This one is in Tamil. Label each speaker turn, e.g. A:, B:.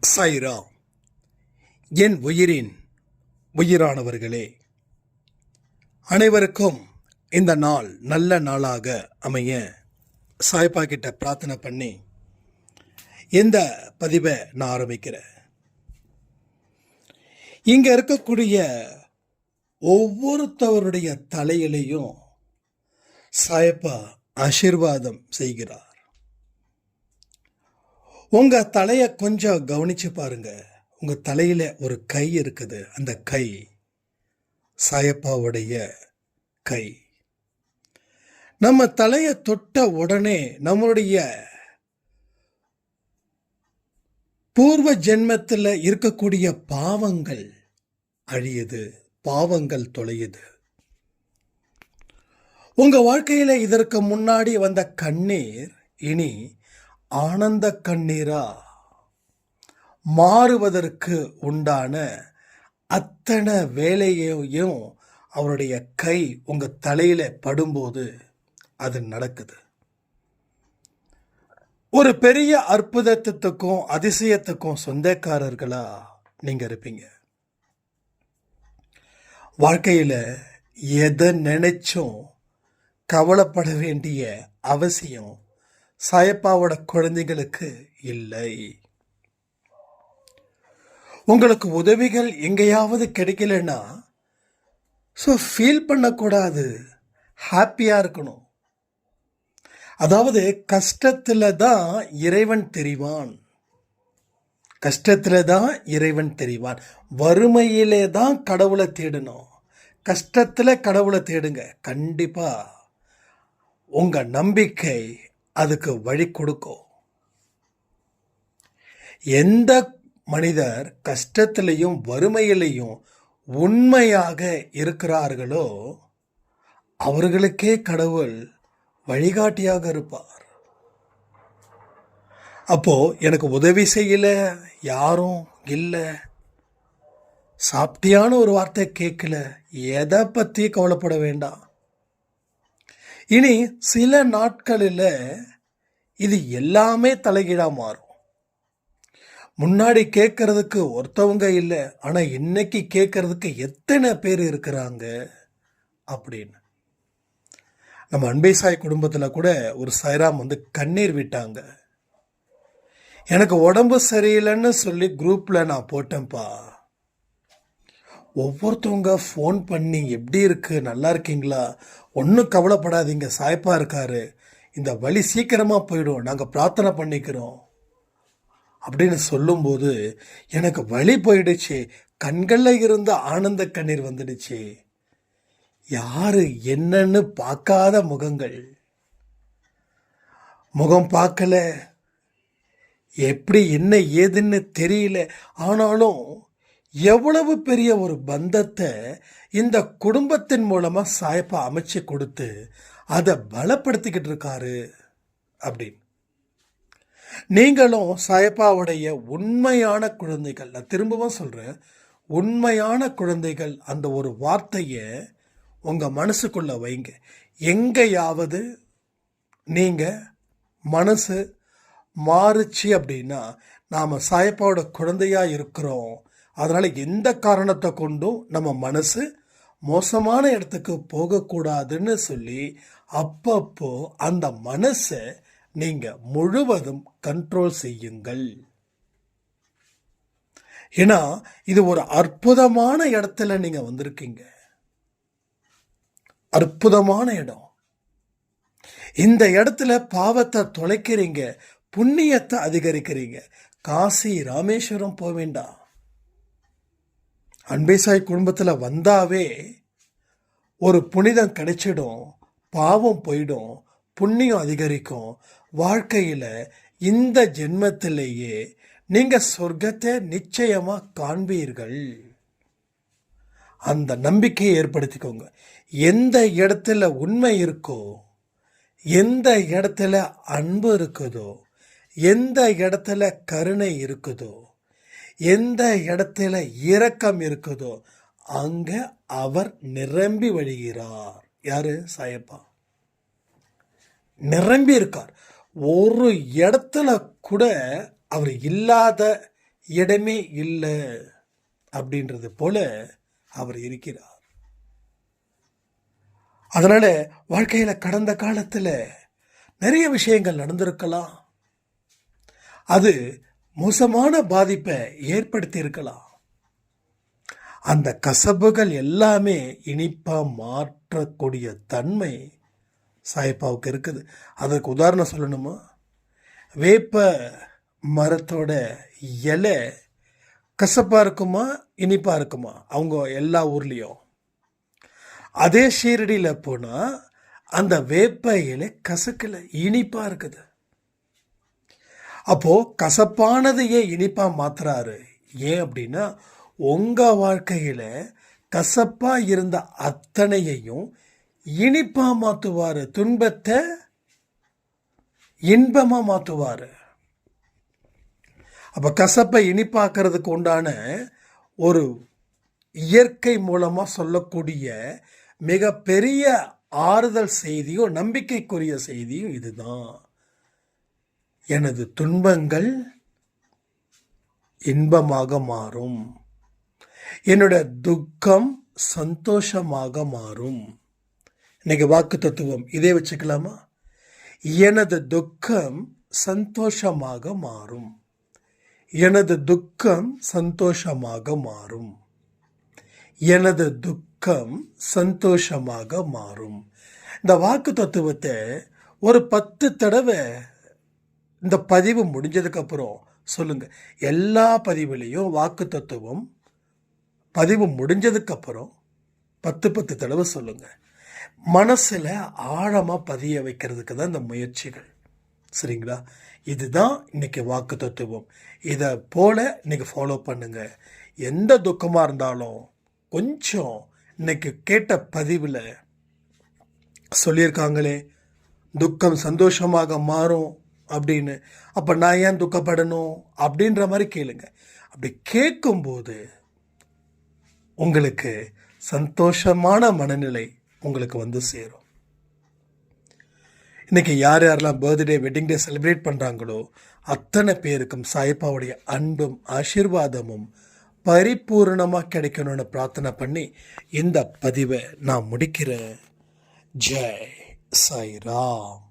A: சாய்ராம். என் உயிரின் உயிரானவர்களே, அனைவருக்கும் இந்த நாள் நல்ல நாளாக அமைய சாய்பா கிட்ட பிரார்த்தனை பண்ணி இந்த பதிவை நான் ஆரம்பிக்கிறேன். இங்க இருக்கக்கூடிய ஒவ்வொருத்தவருடைய தலையிலையும் சாய்பா ஆசீர்வாதம் செய்கிறார். உங்க தலையை கொஞ்சம் கவனிச்சு பாருங்க. உங்க தலையில ஒரு கை இருக்குது. அந்த கை சாயப்பாவுடைய கை. நம்ம தலையை தொட்ட உடனே நம்மளுடைய பூர்வ ஜென்மத்தில் இருக்கக்கூடிய பாவங்கள் அழியுது, பாவங்கள் தொலையுது. உங்க வாழ்க்கையில இதற்கு முன்னாடி வந்த கண்ணீர் இனி ஆனந்த கண்ணீரா மாறுவதற்கு உண்டான அத்தனை வேலையையும் அவருடைய கை உங்க தலையில படும்போது அது நடக்குது. ஒரு பெரிய அற்புதத்துக்கும் அதிசயத்துக்கும் சொந்தக்காரர்களா நீங்க இருப்பீங்க. வாழ்க்கையில எதை நினைச்சும் கவலைப்பட வேண்டிய அவசியம் சாயப்பாவோட குழந்தைகளுக்கு இல்லை. உங்களுக்கு உதவிகள் எங்கேயாவது கிடைக்கலன்னா ஃபீல் பண்ணக்கூடாது, ஹாப்பியா இருக்கணும். அதாவது கஷ்டத்துல தான் இறைவன் தெரிவான், கஷ்டத்துல தான் இறைவன் தெரிவான். வறுமையிலே தான் கடவுளை தேடணும். கஷ்டத்துல கடவுளை தேடுங்க. கண்டிப்பா உங்க நம்பிக்கை அதுக்கு வழி கொடுக்கும். எந்த மனிதர் கஷ்டத்திலையும் வறுமையிலையும் உண்மையாக இருக்கிறார்களோ அவர்களுக்கே கடவுள் வழிகாட்டியாக இருப்பார். அப்போ எனக்கு உதவி செய்யல யாரும் இல்லை, சாப்பிட்டியான ஒரு வார்த்தை கேட்கல, எதை பத்தி கவலைப்பட வேண்டாம். இனி சில நாட்களில் இது எல்லாமே தலைகீழா மாறும். முன்னாடி கேட்கறதுக்கு ஒருத்தவங்க இல்லை, ஆனா இன்னைக்கு கேட்கறதுக்கு எத்தனை பேர் இருக்கிறாங்க அப்படின்னு. நம்ம அன்பை சாய் குடும்பத்தில் கூட ஒரு சாய்ராம் கண்ணீர் விட்டாங்க. எனக்கு உடம்பு சரியில்லைன்னு சொல்லி குரூப்ல நான் போட்டேன்ப்பா. ஒவ்வொருத்தவங்க ஃபோன் பண்ணி எப்படி இருக்கு, நல்லா இருக்கீங்களா, ஒன்றும் கவலைப்படாதீங்க, சாய்ப்பா இருக்காரு, இந்த வலி சீக்கிரமாக போயிடும், நாங்கள் பிரார்த்தனை பண்ணிக்கிறோம் அப்படின்னு சொல்லும்போது எனக்கு வலி போயிடுச்சு. கண்களில் இருந்த ஆனந்த கண்ணீர் வந்துடுச்சு. யாரு என்னன்னு பார்க்காத முகங்கள், முகம் பார்க்கல, எப்படி என்ன ஏதுன்னு தெரியல. ஆனாலும் எவ்வளவு பெரிய ஒரு பந்தத்தை இந்த குடும்பத்தின் மூலமா சாயப்பா அமைச்சு கொடுத்து அதை பலப்படுத்திக்கிட்டு இருக்காரு அப்படின்னு. நீங்களும் சாயப்பாவுடைய உண்மையான குழந்தைகள், நான் திரும்பவும் சொல்றேன், உண்மையான குழந்தைகள். அந்த ஒரு வார்த்தையை உங்க மனசுக்குள்ள வைங்க. எங்கேயாவது நீங்க மனசு மாறுச்சு அப்படின்னா நாம சாயப்பாவோட குழந்தையா இருக்கிறோம், அதனால எந்த காரணத்தை கொண்டும் நம்ம மனசு மோசமான இடத்துக்கு போகக்கூடாதுன்னு சொல்லி அப்பப்போ அந்த மனசை நீங்க முழுவதும் கண்ட்ரோல் செய்யுங்கள். ஏன்னா இது ஒரு அற்புதமான இடத்துல நீங்க வந்திருக்கீங்க, அற்புதமான இடம். இந்த இடத்துல பாவத்தை தொலைக்கிறீங்க, புண்ணியத்தை அதிகரிக்கிறீங்க. காசி ராமேஸ்வரம் போக வேண்டாம். அன்பை சாய் குடும்பத்துல வந்தாவே ஒரு புனிதம் கிடைச்சிடும், பாவம் போயிடும், புண்ணியம் அதிகரிக்கும். வாழ்க்கையில இந்த ஜென்மத்திலேயே நீங்க சொர்க்கத்தை நிச்சயமா காண்பீர்கள். அந்த நம்பிக்கையை ஏற்படுத்திக்கோங்க. எந்த இடத்துல உண்மை இருக்கோ, எந்த இடத்துல அன்பு இருக்குதோ, எந்த இடத்துல கருணை இருக்குதோ, எந்த இடத்துல இரக்கம் இருக்குதோ அங்க அவர் நிரம்பி வழிகிறார். யாரு? சாயப்பா நிரம்பி இருக்கார். ஒரு இடத்துல கூட அவர் இல்லாத இடமே இல்லை அப்படின்றது போல அவர் இருக்கிறார். அதனால வாழ்க்கையில கடந்த காலத்துல நிறைய விஷயங்கள் நடந்திருக்கலாம். அது மோசமான பாதிப்பை ஏற்படுத்தி இருக்கலாம். அந்த கசப்புகள் எல்லாமே இனிப்பா மாற்றக்கூடிய தன்மை சாயப்பாவுக்கு இருக்குது. அதற்கு உதாரணம் சொல்லணுமா, வேப்ப மரத்தோட இலை கசப்பா இருக்குமா இனிப்பா இருக்குமா? அவங்க எல்லா ஊர்லேயும். அதே ஷீரடியில் போனால் அந்த வேப்ப இலை கசக்கல, இனிப்பா இருக்குது. அப்போ கசப்பானதையே இனிப்பா மாத்துறாரு. ஏன் அப்படின்னா உங்க வாழ்க்கையில கசப்பா இருந்த அத்தனையையும் இனிப்பா மாத்துவாரு, துன்பத்தை இன்பமா மாத்துவாரு. அப்ப கசப்பை இனிப்பாக்குறதுக்கு உண்டான ஒரு இயற்கை மூலமா சொல்லக்கூடிய மிக பெரிய ஆறுதல் செய்தியும் நம்பிக்கைக்குரிய செய்தியும் இதுதான். எனது துன்பங்கள் இன்பமாக மாறும், என்னோட துக்கம் சந்தோஷமாக மாறும். இன்னைக்கு வாக்கு தத்துவம் இதே வச்சுக்கலாமா? எனது துக்கம் சந்தோஷமாக மாறும், எனது துக்கம் சந்தோஷமாக மாறும், எனது துக்கம் சந்தோஷமாக மாறும். இந்த வாக்கு தத்துவத்தை ஒரு 10 தடவை இந்த பதிவு முடிஞ்சதுக்கு அப்புறம் சொல்லுங்க. எல்லா பதிவுலையும் வாக்கு தத்துவம் பதிவு முடிஞ்சதுக்கு அப்புறம் 10 தடவை சொல்லுங்க. மனசுல ஆழமா பதிய வைக்கிறதுக்கு தான் இந்த முயற்சிகள். சரிங்களா? இதுதான் இன்னைக்கு வாக்கு தத்துவம். இதை போல இன்னைக்கு ஃபாலோ பண்ணுங்க. எந்த துக்கமா இருந்தாலும் கொஞ்சம் இன்னைக்கு கேட்ட பதிவில் சொல்லியிருக்காங்களே துக்கம் சந்தோஷமாக மாறும் அப்படின்னு, அப்போ நான் ஏன் துக்கப்படணும் அப்படின்ற மாதிரி கேளுங்க. அப்படி கேட்கும்போது உங்களுக்கு சந்தோஷமான மனநிலை உங்களுக்கு வந்து சேரும். இன்னைக்கு யார் யாரெல்லாம் பர்த்டே வெட்டிங் டே செலிப்ரேட் பண்ணுறாங்களோ அத்தனை பேருக்கும் சாயப்பாவுடைய அன்பும் ஆசீர்வாதமும் பரிபூர்ணமாக கிடைக்கணும்னு பிரார்த்தனை பண்ணி இந்த பதிவை நான் முடிக்கிறேன். ஜெய் சாய்ராம்.